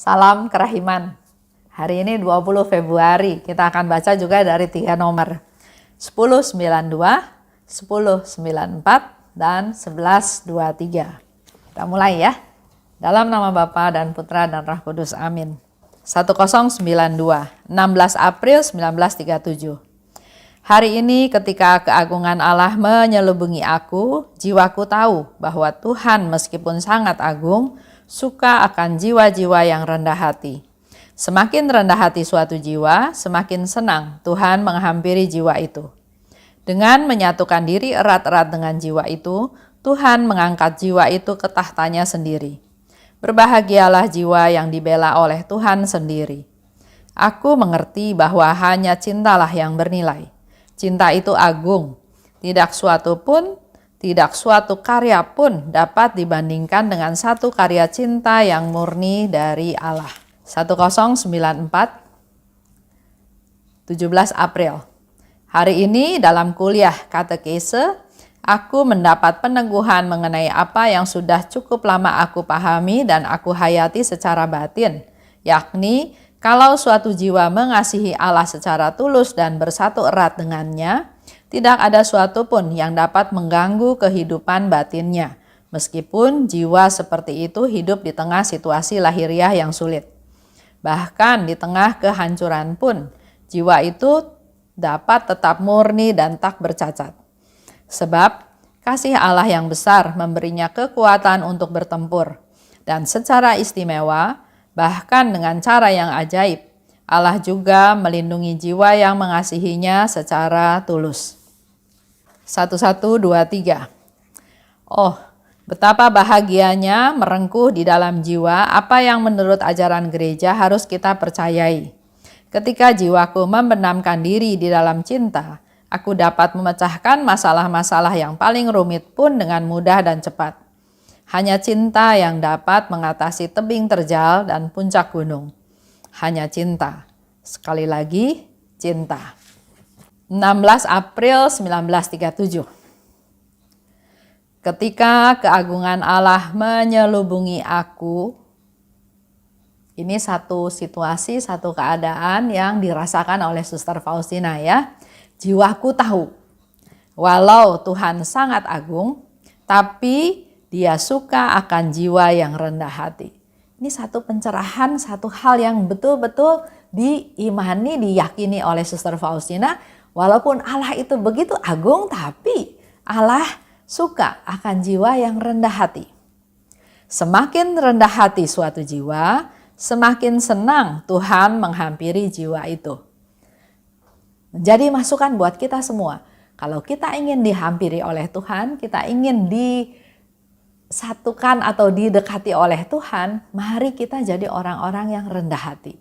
Salam kerahiman. Hari ini 20 Februari, kita akan baca juga dari 3 nomor. 1092, 1094, dan 1123. Kita mulai ya. Dalam nama Bapa dan Putra dan Roh Kudus. Amin. 1092, 16 April 1937. Hari ini ketika keagungan Allah menyelubungi aku, jiwaku tahu bahwa Tuhan meskipun sangat agung, suka akan jiwa-jiwa yang rendah hati. Semakin rendah hati suatu jiwa, semakin senang Tuhan menghampiri jiwa itu. Dengan menyatukan diri erat-erat dengan jiwa itu, Tuhan mengangkat jiwa itu ke tahtanya sendiri. Berbahagialah jiwa yang dibela oleh Tuhan sendiri. Aku mengerti bahwa hanya cintalah yang bernilai. Cinta itu agung, tidak suatu karya pun dapat dibandingkan dengan satu karya cinta yang murni dari Allah. 1094, 17 April. Hari ini dalam kuliah katekese, aku mendapat peneguhan mengenai apa yang sudah cukup lama aku pahami dan aku hayati secara batin, yakni kalau suatu jiwa mengasihi Allah secara tulus dan bersatu erat dengannya, tidak ada suatu pun yang dapat mengganggu kehidupan batinnya, meskipun jiwa seperti itu hidup di tengah situasi lahiriah yang sulit. Bahkan di tengah kehancuran pun, jiwa itu dapat tetap murni dan tak bercacat. Sebab kasih Allah yang besar memberinya kekuatan untuk bertempur, dan secara istimewa, bahkan dengan cara yang ajaib, Allah juga melindungi jiwa yang mengasihinya secara tulus. 1123. Oh, betapa bahagianya merengkuh di dalam jiwa apa yang menurut ajaran gereja harus kita percayai. Ketika jiwaku membenamkan diri di dalam cinta, aku dapat memecahkan masalah-masalah yang paling rumit pun dengan mudah dan cepat. Hanya cinta yang dapat mengatasi tebing terjal dan puncak gunung. Hanya cinta. Sekali lagi, cinta. 16 April 1937. Ketika keagungan Allah menyelubungi aku, ini satu situasi, satu keadaan yang dirasakan oleh Suster Faustina ya. Jiwaku tahu, walau Tuhan sangat agung, tapi Dia suka akan jiwa yang rendah hati. Ini satu pencerahan, satu hal yang betul-betul diimani, diyakini oleh Suster Faustina. Walaupun Allah itu begitu agung, tapi Allah suka akan jiwa yang rendah hati. Semakin rendah hati suatu jiwa, semakin senang Tuhan menghampiri jiwa itu. Jadi masukan buat kita semua. Kalau kita ingin dihampiri oleh Tuhan, kita ingin disatukan atau didekati oleh Tuhan, mari kita jadi orang-orang yang rendah hati.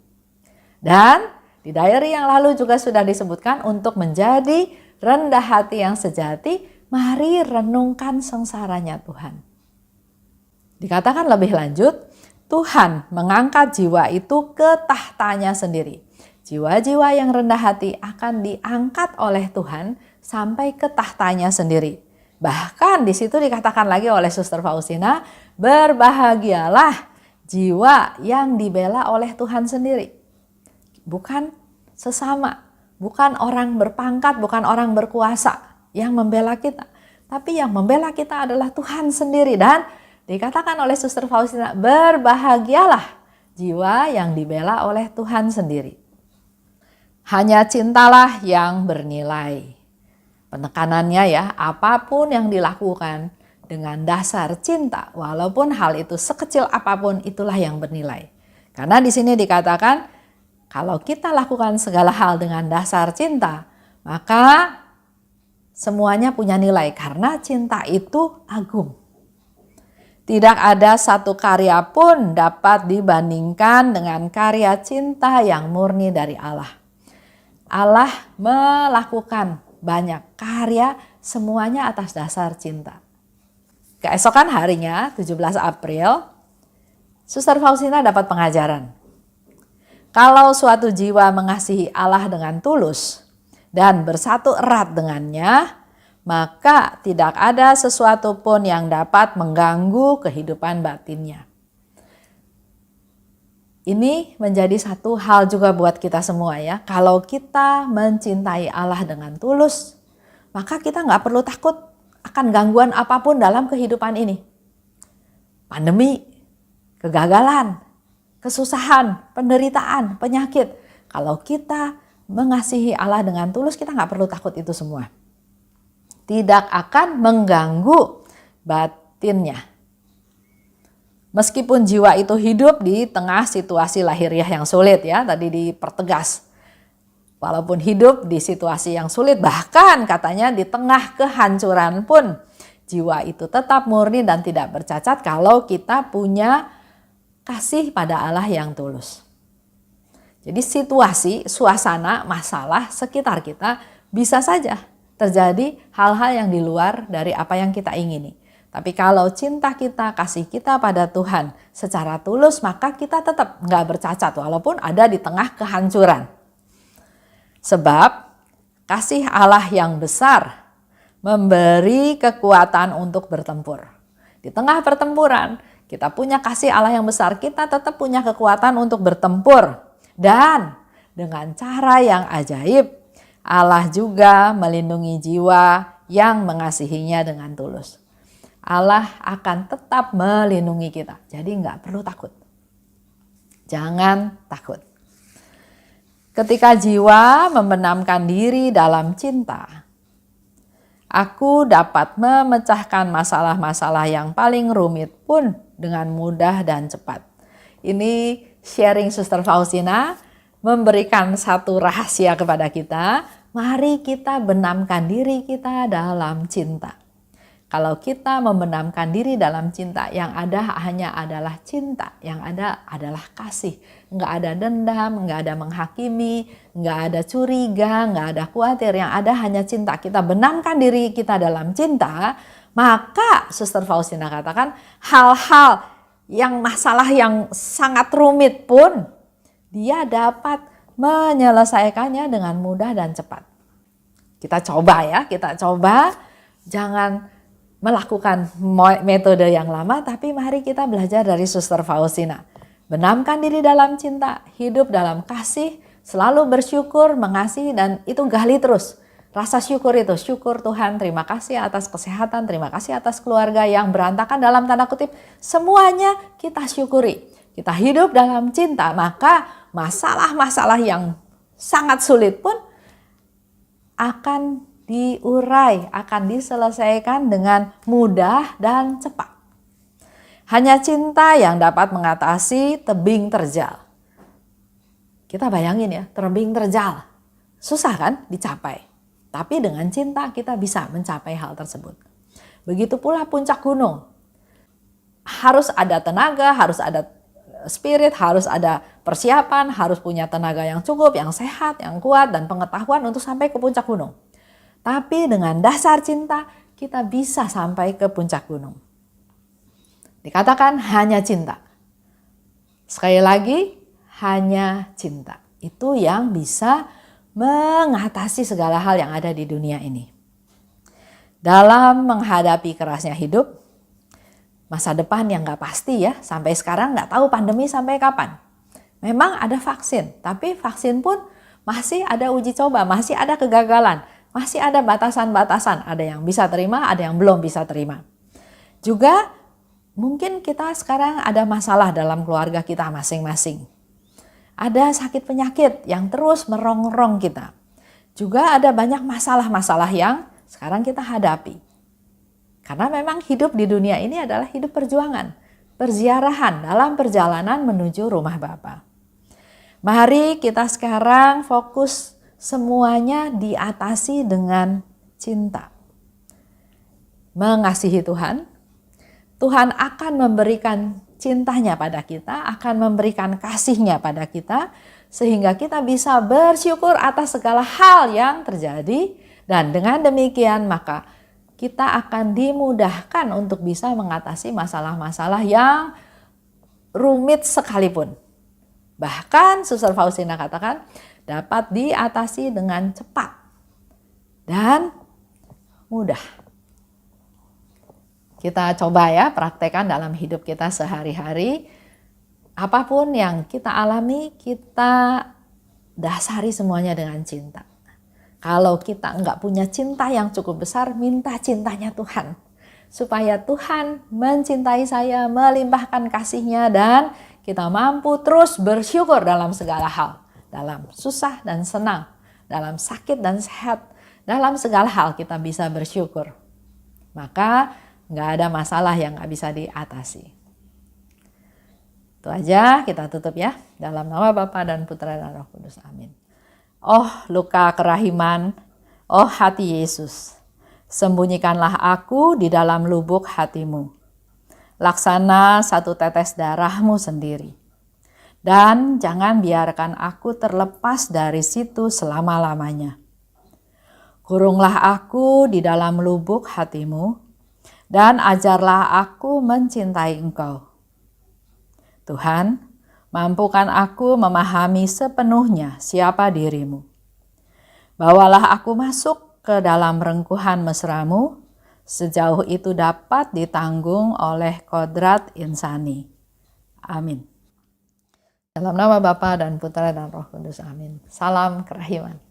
Dan di diary yang lalu juga sudah disebutkan untuk menjadi rendah hati yang sejati, mari renungkan sengsaranya Tuhan. Dikatakan lebih lanjut, Tuhan mengangkat jiwa itu ke tahtanya sendiri. Jiwa-jiwa yang rendah hati akan diangkat oleh Tuhan sampai ke tahtanya sendiri. Bahkan di situ dikatakan lagi oleh Suster Faustina, berbahagialah jiwa yang dibela oleh Tuhan sendiri. Bukan sesama, bukan orang berpangkat, bukan orang berkuasa yang membela kita. Tapi yang membela kita adalah Tuhan sendiri. Dan dikatakan oleh Suster Faustina, berbahagialah jiwa yang dibela oleh Tuhan sendiri. Hanya cintalah yang bernilai. Penekanannya ya, apapun yang dilakukan dengan dasar cinta, walaupun hal itu sekecil apapun, itulah yang bernilai. Karena di sini dikatakan, kalau kita lakukan segala hal dengan dasar cinta, maka semuanya punya nilai karena cinta itu agung. Tidak ada satu karya pun dapat dibandingkan dengan karya cinta yang murni dari Allah. Allah melakukan banyak karya, semuanya atas dasar cinta. Keesokan harinya, 17 April, Suster Faustina dapat pengajaran. Kalau suatu jiwa mengasihi Allah dengan tulus dan bersatu erat dengannya, maka tidak ada sesuatu pun yang dapat mengganggu kehidupan batinnya. Ini menjadi satu hal juga buat kita semua ya. Kalau kita mencintai Allah dengan tulus, maka kita nggak perlu takut akan gangguan apapun dalam kehidupan ini. Pandemi, kegagalan, kesusahan, penderitaan, penyakit. Kalau kita mengasihi Allah dengan tulus, kita nggak perlu takut itu semua. Tidak akan mengganggu batinnya. Meskipun jiwa itu hidup di tengah situasi lahiriah yang sulit ya, tadi dipertegas. Walaupun hidup di situasi yang sulit, bahkan katanya di tengah kehancuran pun, jiwa itu tetap murni dan tidak bercacat kalau kita punya kasih pada Allah yang tulus. Jadi situasi, suasana, masalah sekitar kita bisa saja terjadi hal-hal yang di luar dari apa yang kita ingini. Tapi kalau cinta kita, kasih kita pada Tuhan secara tulus, maka kita tetap nggak bercacat walaupun ada di tengah kehancuran. Sebab kasih Allah yang besar memberi kekuatan untuk bertempur. Di tengah pertempuran, kita punya kasih Allah yang besar, kita tetap punya kekuatan untuk bertempur. Dan dengan cara yang ajaib, Allah juga melindungi jiwa yang mengasihinya dengan tulus. Allah akan tetap melindungi kita. Jadi nggak perlu takut. Jangan takut. Ketika jiwa membenamkan diri dalam cinta, aku dapat memecahkan masalah-masalah yang paling rumit pun dengan mudah dan cepat. Ini sharing Suster Faustina memberikan satu rahasia kepada kita. Mari kita benamkan diri kita dalam cinta. Kalau kita membenamkan diri dalam cinta, yang ada hanya adalah cinta, yang ada adalah kasih. Nggak ada dendam, nggak ada menghakimi, nggak ada curiga, nggak ada khawatir. Yang ada hanya cinta. Kita benamkan diri kita dalam cinta, maka Suster Faustina katakan hal-hal yang masalah yang sangat rumit pun dia dapat menyelesaikannya dengan mudah dan cepat. Kita coba ya, kita coba jangan melakukan metode yang lama, tapi mari kita belajar dari Suster Faustina. Benamkan diri dalam cinta, hidup dalam kasih, selalu bersyukur, mengasihi, dan itu gali terus. Rasa syukur itu, syukur Tuhan, terima kasih atas kesehatan, terima kasih atas keluarga yang berantakan dalam tanda kutip, semuanya kita syukuri. Kita hidup dalam cinta, maka masalah-masalah yang sangat sulit pun akan diurai, akan diselesaikan dengan mudah dan cepat. Hanya cinta yang dapat mengatasi tebing terjal. Kita bayangin ya, tebing terjal. Susah kan dicapai. Tapi dengan cinta kita bisa mencapai hal tersebut. Begitu pula puncak gunung. Harus ada tenaga, harus ada spirit, harus ada persiapan, harus punya tenaga yang cukup, yang sehat, yang kuat, dan pengetahuan untuk sampai ke puncak gunung. Tapi dengan dasar cinta, kita bisa sampai ke puncak gunung. Dikatakan hanya cinta. Sekali lagi, hanya cinta. Itu yang bisa mengatasi segala hal yang ada di dunia ini. Dalam menghadapi kerasnya hidup, masa depan yang gak pasti ya, sampai sekarang gak tahu pandemi sampai kapan. Memang ada vaksin, tapi vaksin pun masih ada uji coba, masih ada kegagalan. Masih ada batasan-batasan, ada yang bisa terima, ada yang belum bisa terima. Juga mungkin kita sekarang ada masalah dalam keluarga kita masing-masing. Ada sakit penyakit yang terus merongrong kita. Juga ada banyak masalah-masalah yang sekarang kita hadapi. Karena memang hidup di dunia ini adalah hidup perjuangan, perziarahan dalam perjalanan menuju rumah Bapa. Mari kita sekarang fokus semuanya diatasi dengan cinta. Mengasihi Tuhan, Tuhan akan memberikan cintanya pada kita, akan memberikan kasihnya pada kita, sehingga kita bisa bersyukur atas segala hal yang terjadi, dan dengan demikian maka kita akan dimudahkan untuk bisa mengatasi masalah-masalah yang rumit sekalipun. Bahkan Suster Faustina katakan, dapat diatasi dengan cepat dan mudah. Kita coba ya praktekkan dalam hidup kita sehari-hari. apapun yang kita alami, kita dasari semuanya dengan cinta. Kalau kita enggak punya cinta yang cukup besar, minta cintanya Tuhan. Supaya Tuhan mencintai saya, melimpahkan kasih-Nya, dan kita mampu terus bersyukur dalam segala hal. Dalam susah dan senang, dalam sakit dan sehat, dalam segala hal kita bisa bersyukur. Maka enggak ada masalah yang enggak bisa diatasi. Itu aja, kita tutup ya. Dalam nama Bapa dan Putra dan Roh Kudus. Amin. Oh luka kerahiman, oh hati Yesus, sembunyikanlah aku di dalam lubuk hatimu. Laksana satu tetes darahmu sendiri. Dan jangan biarkan aku terlepas dari situ selama-lamanya. Kurunglah aku di dalam lubuk hatimu, dan ajarlah aku mencintai Engkau. Tuhan, mampukan aku memahami sepenuhnya siapa dirimu. Bawalah aku masuk ke dalam rengkuhan mesramu, sejauh itu dapat ditanggung oleh kodrat insani. Amin. Dalam nama Bapa dan Putra dan Roh Kudus. Amin. Salam kerahiman.